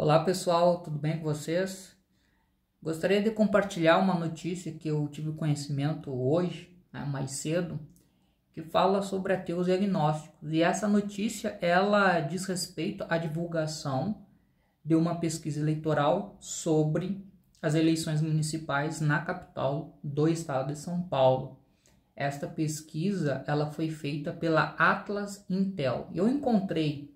Olá pessoal, tudo bem com vocês? Gostaria de compartilhar uma notícia que eu tive conhecimento hoje, mais cedo, que fala sobre ateus e agnósticos. E essa notícia, ela diz respeito à divulgação de uma pesquisa eleitoral sobre as eleições municipais na capital do estado de São Paulo. Esta pesquisa, ela foi feita pela Atlas Intel. Eu encontrei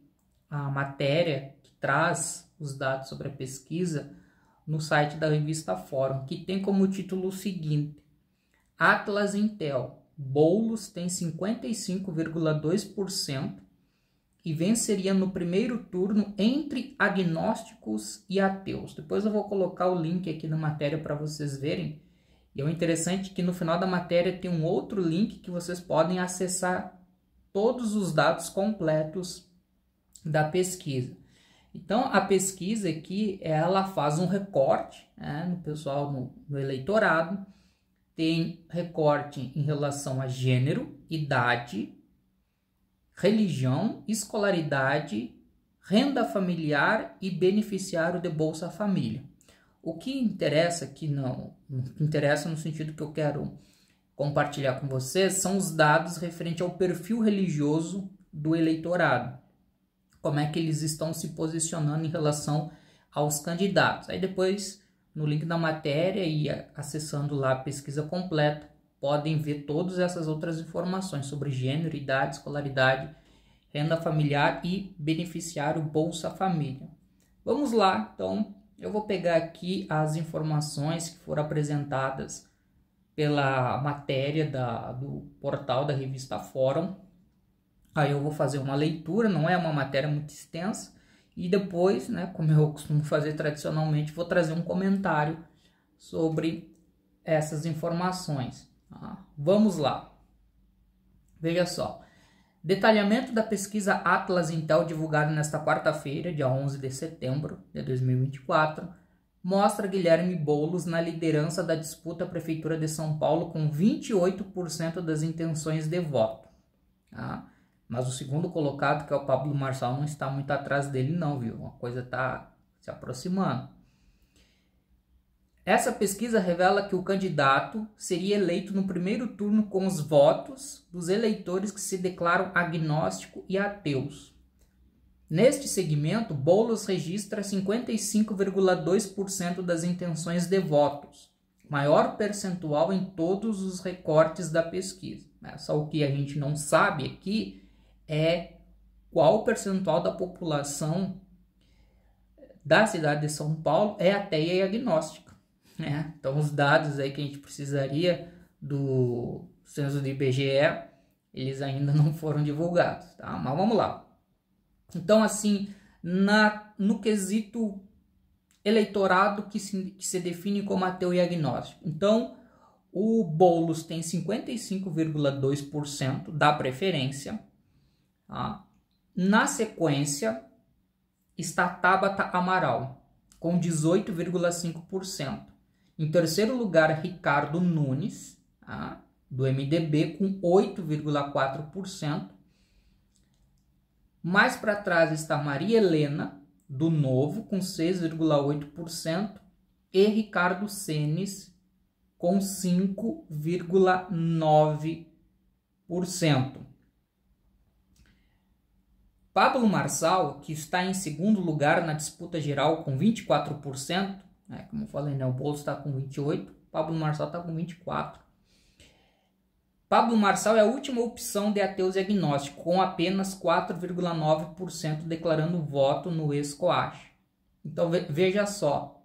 a matéria que traz os dados sobre a pesquisa no site da revista Fórum, que tem como título o seguinte: Atlas Intel, Boulos tem 55,2% e venceria no primeiro turno entre agnósticos e ateus. Depois eu vou colocar o link aqui na matéria para vocês verem. E é interessante que no final da matéria tem um outro link que vocês podem acessar todos os dados completos da pesquisa. Então, a pesquisa aqui, ela faz um recorte no pessoal, no eleitorado, tem recorte em relação a gênero, idade, religião, escolaridade, renda familiar e beneficiário de Bolsa Família. O que interessa aqui, não interessa no sentido que eu quero compartilhar com vocês, são os dados referentes ao perfil religioso do eleitorado. Como é que eles estão se posicionando em relação aos candidatos. Aí depois, no link da matéria e acessando lá a pesquisa completa, podem ver todas essas outras informações sobre gênero, idade, escolaridade, renda familiar e beneficiário Bolsa Família. Vamos lá, então eu vou pegar aqui as informações que foram apresentadas pela matéria do portal da revista Fórum. Aí eu vou fazer uma leitura, não é uma matéria muito extensa, e depois, como eu costumo fazer tradicionalmente, vou trazer um comentário sobre essas informações. Vamos lá. Veja só. Detalhamento da pesquisa Atlas Intel divulgada nesta quarta-feira, dia 11 de setembro de 2024, mostra Guilherme Boulos na liderança da disputa à Prefeitura de São Paulo com 28% das intenções de voto. Mas o segundo colocado, que é o Pablo Marçal, não está muito atrás dele não, viu? Uma coisa está se aproximando. Essa pesquisa revela que o candidato seria eleito no primeiro turno com os votos dos eleitores que se declaram agnóstico e ateus. Neste segmento, Boulos registra 55,2% das intenções de votos, maior percentual em todos os recortes da pesquisa. Só o que a gente não sabe aqui é qual o percentual da população da cidade de São Paulo é ateia e agnóstica. Então, os dados aí que a gente precisaria do censo do IBGE, eles ainda não foram divulgados, tá? Mas vamos lá. Então, assim, no quesito eleitorado que se define como ateu e agnóstico. Então, o Boulos tem 55,2% da preferência. Na sequência está Tabata Amaral com 18,5%. Em terceiro lugar, Ricardo Nunes, do MDB, com 8,4%. Mais para trás está Maria Helena, do Novo, com 6,8%. E Ricardo Senes, com 5,9%. Pablo Marçal, que está em segundo lugar na disputa geral com 24%, como eu falei, o Boulos está com 28%, Pablo Marçal está com 24%. Pablo Marçal é a última opção de ateus e agnósticos, com apenas 4,9% declarando voto no ex-Coach. Então veja só,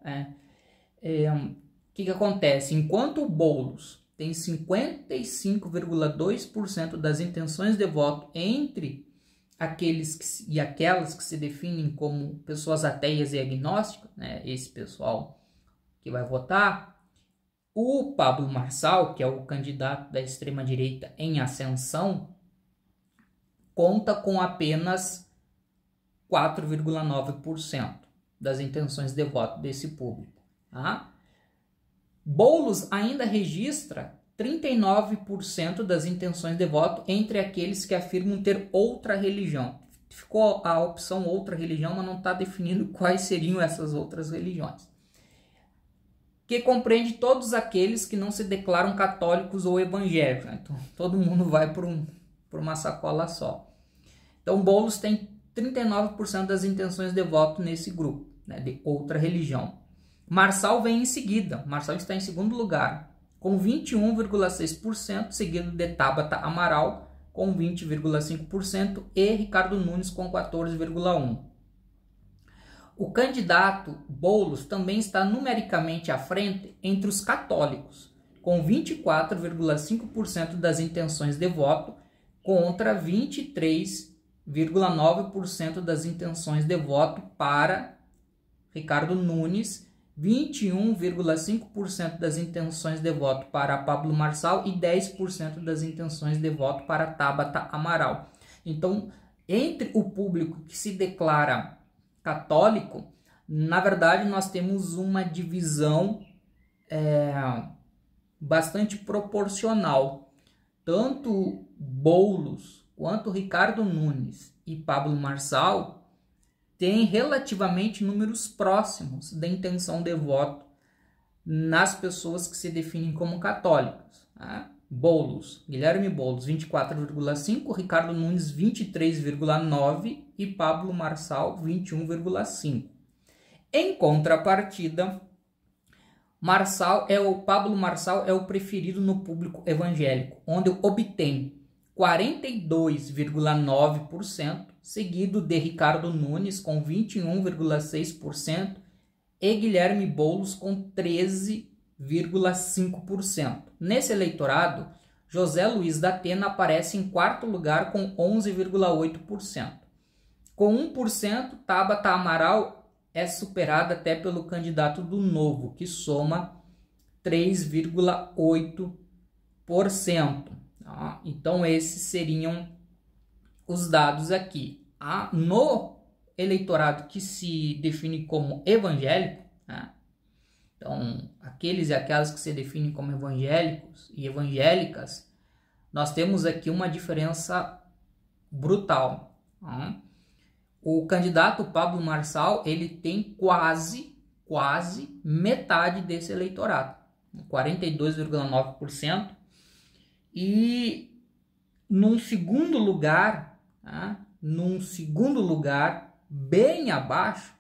o que acontece? Enquanto o Boulos tem 55,2% das intenções de voto entre aqueles e aquelas que se definem como pessoas ateias e agnósticas, esse pessoal que vai votar, o Pablo Marçal, que é o candidato da extrema-direita em ascensão, conta com apenas 4,9% das intenções de voto desse público. Boulos ainda registra 39% das intenções de voto entre aqueles que afirmam ter outra religião. ficou a opção outra religião, mas não está definindo quais seriam essas outras religiões. Que compreende todos aqueles que não se declaram católicos ou evangélicos. Né? Então, todo mundo vai por uma sacola só. Então, Boulos tem 39% das intenções de voto nesse grupo, né, de outra religião. Marçal vem em seguida. Marçal está em segundo lugar, com 21,6%, seguido de Tabata Amaral, com 20,5%, e Ricardo Nunes, com 14,1%. O candidato Boulos também está numericamente à frente entre os católicos, com 24,5% das intenções de voto, contra 23,9% das intenções de voto para Ricardo Nunes, 21,5% das intenções de voto para Pablo Marçal e 10% das intenções de voto para Tabata Amaral. Então, entre o público que se declara católico, na verdade nós temos uma divisão bastante proporcional. Tanto Boulos quanto Ricardo Nunes e Pablo Marçal têm relativamente números próximos da intenção de voto nas pessoas que se definem como católicos. Tá? Boulos, Guilherme Boulos, 24,5%, Ricardo Nunes, 23,9% e Pablo Marçal, 21,5%. Em contrapartida, Pablo Marçal é o preferido no público evangélico, onde obtém 42,9%, seguido de Ricardo Nunes com 21,6% e Guilherme Boulos com 13,5%. Nesse eleitorado, José Luiz da Atena aparece em quarto lugar com 11,8%. Com 1%, Tabata Amaral é superada até pelo candidato do Novo, que soma 3,8%. Então, esses seriam os dados aqui. No eleitorado que se define como evangélico, né? Então, aqueles e aquelas que se definem como evangélicos e evangélicas, nós temos aqui uma diferença brutal. Né? O candidato Pablo Marçal, ele tem quase metade desse eleitorado, 42,9%. E num segundo lugar, bem abaixo,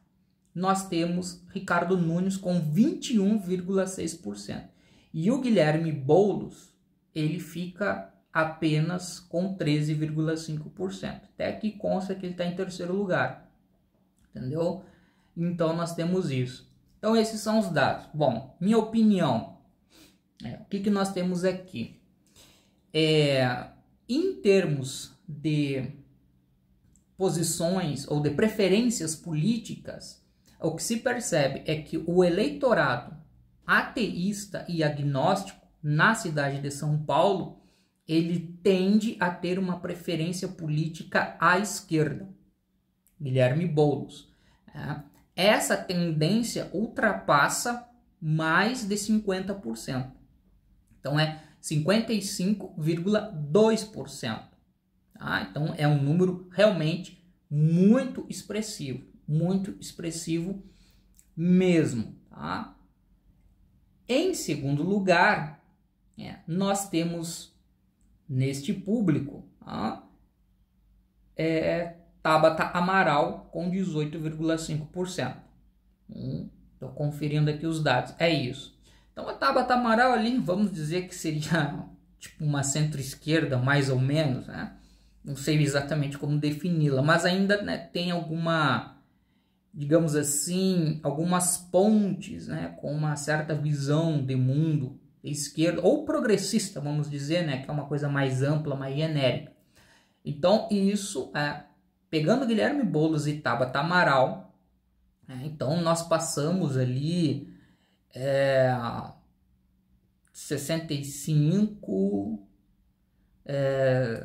nós temos Ricardo Nunes com 21,6%. E o Guilherme Boulos, ele fica apenas com 13,5%. Até aqui consta que ele está em terceiro lugar. Entendeu? Então nós temos isso. Então esses são os dados. Bom, minha opinião. O que nós temos aqui? Em termos de posições ou de preferências políticas, o que se percebe é que o eleitorado ateísta e agnóstico na cidade de São Paulo, ele tende a ter uma preferência política à esquerda. Guilherme Boulos. Essa tendência ultrapassa mais de 50%. Então é 55,2%. Tá? Então é um número realmente muito expressivo mesmo. Tá? Em segundo lugar, nós temos neste público Tabata Amaral com 18,5%. Estou conferindo aqui os dados, é isso. Então a Tabata Amaral ali, vamos dizer que seria tipo uma centro-esquerda, mais ou menos, né? Não sei exatamente como defini-la, mas ainda, né, tem alguma, digamos assim, algumas pontes, né, com uma certa visão de mundo esquerda, ou progressista, vamos dizer, né, que é uma coisa mais ampla, mais genérica. Então isso, pegando Guilherme Boulos e Tabata Amaral, então nós passamos ali 65,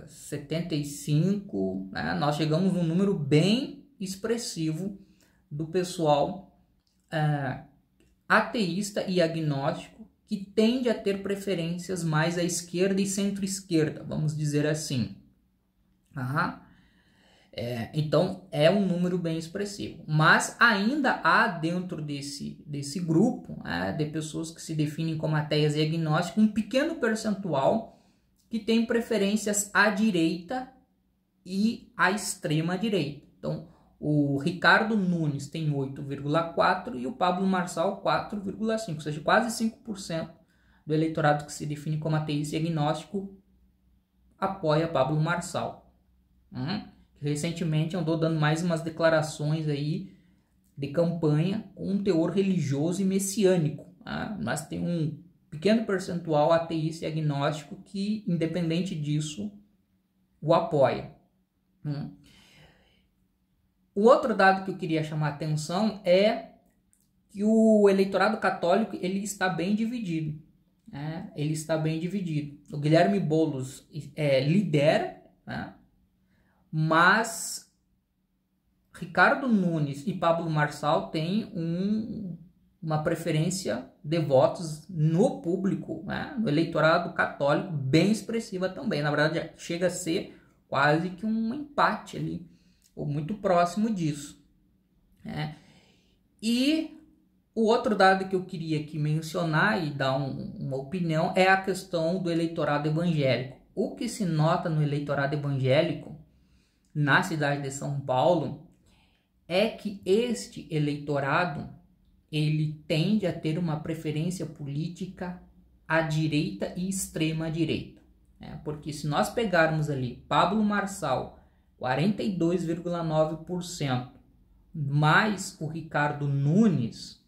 75, né? Nós chegamos num número bem expressivo do pessoal ateísta e agnóstico que tende a ter preferências mais à esquerda e centro-esquerda, vamos dizer assim. Então é um número bem expressivo, mas ainda há dentro desse grupo de pessoas que se definem como ateias e agnósticos um pequeno percentual que tem preferências à direita e à extrema direita. Então o Ricardo Nunes tem 8,4% e o Pablo Marçal 4,5%, ou seja, quase 5% do eleitorado que se define como ateísta e agnóstico apoia Pablo Marçal. Recentemente andou dando mais umas declarações aí de campanha com um teor religioso e messiânico, mas tem um pequeno percentual ateísta e agnóstico que, independente disso, o apoia. O outro dado que eu queria chamar a atenção é que o eleitorado católico ele está bem dividido. Ele está bem dividido. O Guilherme Boulos lidera, mas Ricardo Nunes e Pablo Marçal têm uma preferência de votos no público, no eleitorado católico, bem expressiva também. Na verdade, chega a ser quase que um empate ali, ou muito próximo disso. E o outro dado que eu queria aqui mencionar e dar uma opinião é a questão do eleitorado evangélico. O que se nota no eleitorado evangélico na cidade de São Paulo é que este eleitorado ele tende a ter uma preferência política à direita e extrema direita. Porque se nós pegarmos ali Pablo Marçal, 42,9%, mais o Ricardo Nunes,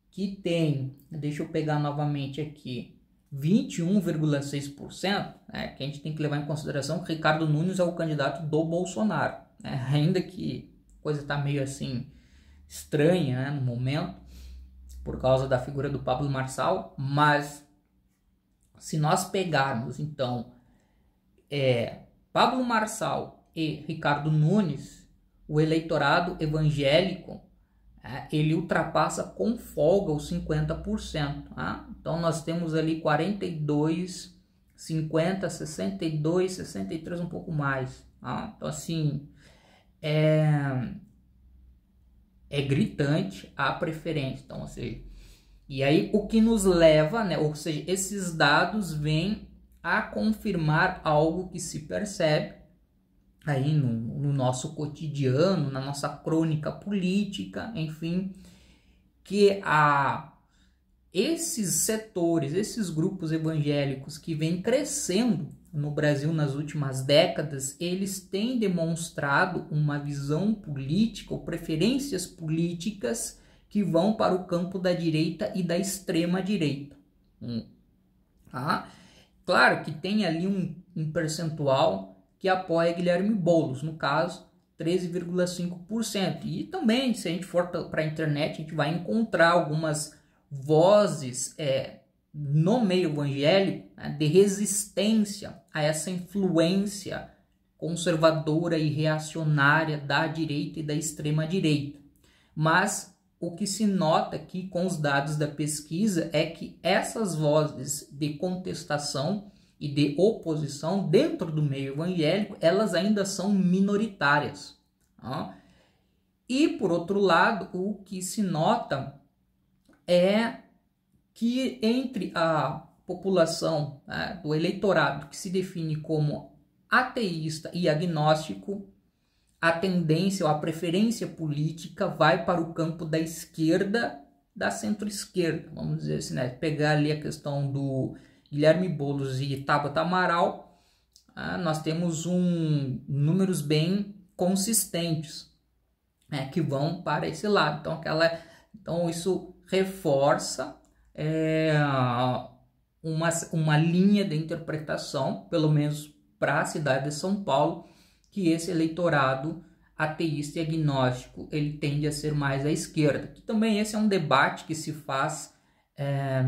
que tem, deixa eu pegar novamente aqui, 21,6%, que a gente tem que levar em consideração que Ricardo Nunes é o candidato do Bolsonaro, ainda que a coisa está meio assim estranha no momento, por causa da figura do Pablo Marçal, mas se nós pegarmos então Pablo Marçal e Ricardo Nunes, o eleitorado evangélico ele ultrapassa com folga os 50%. Então nós temos ali 42, 50, 62, 63, um pouco mais. Então assim, é gritante a preferência. Então, ou seja, e aí o que nos leva, ou seja, esses dados vêm a confirmar algo que se percebe aí no nosso cotidiano, na nossa crônica política, enfim, que esses setores, esses grupos evangélicos que vêm crescendo no Brasil nas últimas décadas, eles têm demonstrado uma visão política ou preferências políticas que vão para o campo da direita e da extrema direita. Claro que tem ali um percentual que apoia Guilherme Boulos, no caso 13,5%. E também, se a gente for para a internet, a gente vai encontrar algumas vozes no meio evangélico de resistência a essa influência conservadora e reacionária da direita e da extrema direita. Mas o que se nota aqui com os dados da pesquisa é que essas vozes de contestação e de oposição dentro do meio evangélico, elas ainda são minoritárias. E, por outro lado, o que se nota é que entre a população do eleitorado que se define como ateísta e agnóstico, a tendência ou a preferência política vai para o campo da esquerda, da centro-esquerda, vamos dizer assim, pegar ali a questão do Guilherme Boulos e Tabata Amaral, nós temos números bem consistentes que vão para esse lado. Então isso reforça uma linha de interpretação, pelo menos para a cidade de São Paulo, que esse eleitorado ateísta e agnóstico ele tende a ser mais à esquerda. Que também esse é um debate que se faz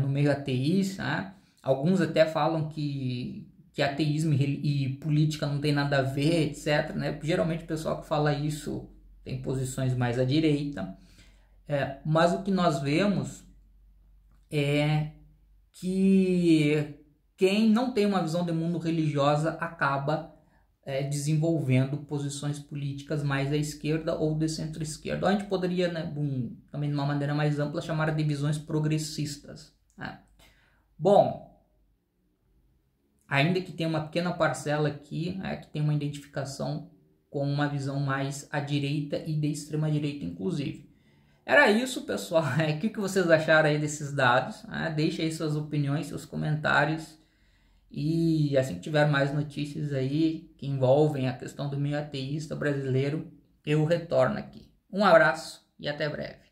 no meio ateísta. Alguns até falam que ateísmo e política não tem nada a ver, etc. Geralmente o pessoal que fala isso tem posições mais à direita. Mas o que nós vemos é que quem não tem uma visão de mundo religiosa acaba desenvolvendo posições políticas mais à esquerda ou de centro-esquerda. A gente poderia, né, também de uma maneira mais ampla, chamar de visões progressistas. Né? Bom, ainda que tenha uma pequena parcela aqui que tem uma identificação com uma visão mais à direita e de extrema direita, inclusive. Era isso, pessoal. O que vocês acharam aí desses dados? Deixe aí suas opiniões, seus comentários. E assim que tiver mais notícias aí que envolvem a questão do meio ateísta brasileiro, eu retorno aqui. Um abraço e até breve.